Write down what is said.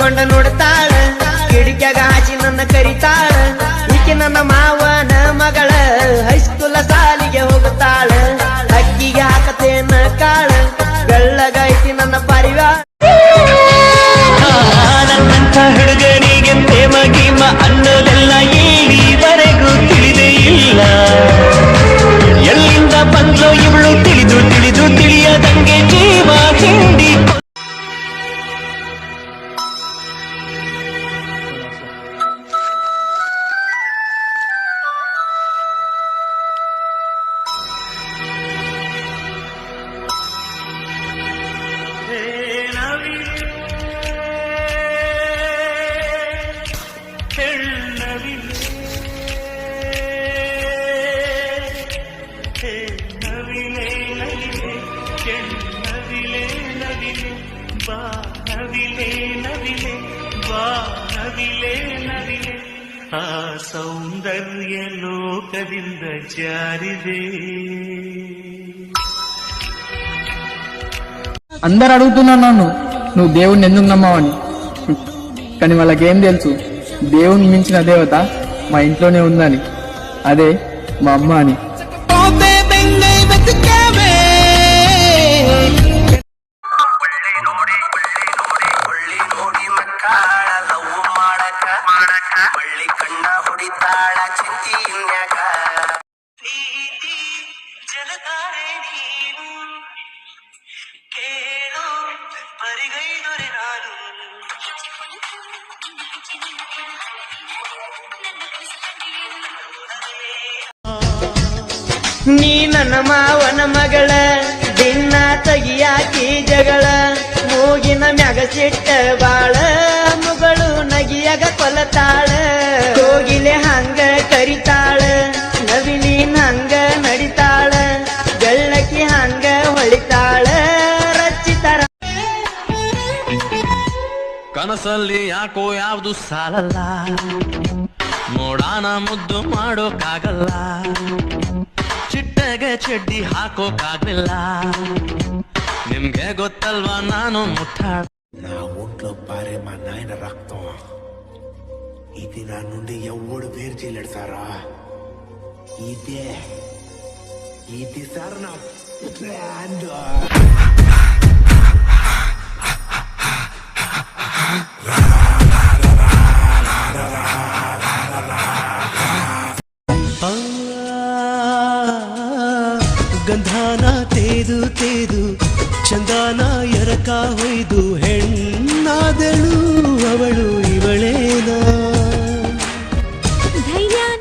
ನಿಂತುಕೊಂಡ ನೋಡ್ತಾಳ ಕಿಡಿಕ್ಯಾಗ ಹಾಸಿ ನನ್ನ ಕರಿತಾಳ ಈಕೆ ನನ್ನ ಮಾವನ ಮಗಳ ಹೈಸ್ಕೂಲ ಸಾಲಿಗೆ ಹೋಗುತ್ತಾಳ ಅಕ್ಕಿಗೆ ಹಾಕತೇನ ಕಾಳ ಬೆಳ್ಳಗೈತಿ ನನ್ನ ಪರಿವಾರ ನನ್ನಂಥ ಹುಡುಗನಿಗೆ ಪ್ರೇಮ ಗೀಮ ಅನ್ನೋದೆಲ್ಲ ಈವರೆಗೂ ತಿಳಿದೇ ಇಲ್ಲ ಎಲ್ಲಿಂದ ಬಂದ್ಲೋ ಇವಳು ತಿಳಿದು ತಿಳಿದು ತಿಳಿಯದಂಗೆ ಜೀವ ಹಿಂಡಿ ಆ ಸೌಂದರ್ಯ ಲೋಕದಿಂದ ಜಾರಿದೆ అందరు అడుగుతున్నా నన్ను నువ్వు దేవుణ్ణి ఎందుకు నమ్మవని కానీ వాళ్ళకేం తెలుసు దేవుని మించిన దేవత మా ఇంట్లోనే ఉందని అదే మా అమ్మ అని ನೀ ನನ್ನ ಮಾವನ ಮಗಳ ದಿನ ತಗಿಯಾಕಿ ಜಗಳ ಮೂಗಿನ ಮ್ಯಾಗ ಸಿಟ್ಟ ಬಾಳ ಮುಗಳು ನಗಿಯಾಗ ಕೊಲತಾಳ ಕೋಗಿಲೆ ಹಂಗ ಕರಿತಾಳ ನವಿಲಿನ ಹಂಗ ನಡಿತಾಳ ಬೆಳ್ಳಕಿ ಹಂಗ ಹೊಳಿತಾಳ ರಚಿತರ ಕನಸಲ್ಲಿ ಯಾಕೋ ಯಾವ್ದು ಸಾಲಲ್ಲ ನೋಡಾನ ಮುದ್ದು ಮಾಡೋಕ್ಕಾಗಲ್ಲ ಚಿಟ್ಟೆಗೆ ಚಡ್ಡಿ ಹಾಕೋಕ್ಕಾಗ್ಲಿಲ್ಲ ನಿಮ್ಗೆ ಗೊತ್ತಲ್ವಾ ನಾನು ముఠాడ నా ఒంట్లో పారే మా నాయన రక్తం ఇది నా నుండి ఎవడు వేరు చేయలేడు సారా ఇది సార్ నా ప్లాన్ ಗಂಧಾನ ತೇದು ತೇದು ಚಂದಾನ ಎರಕ ಹೊಯ್ದು ಹೆಣ್ಣಾದಳು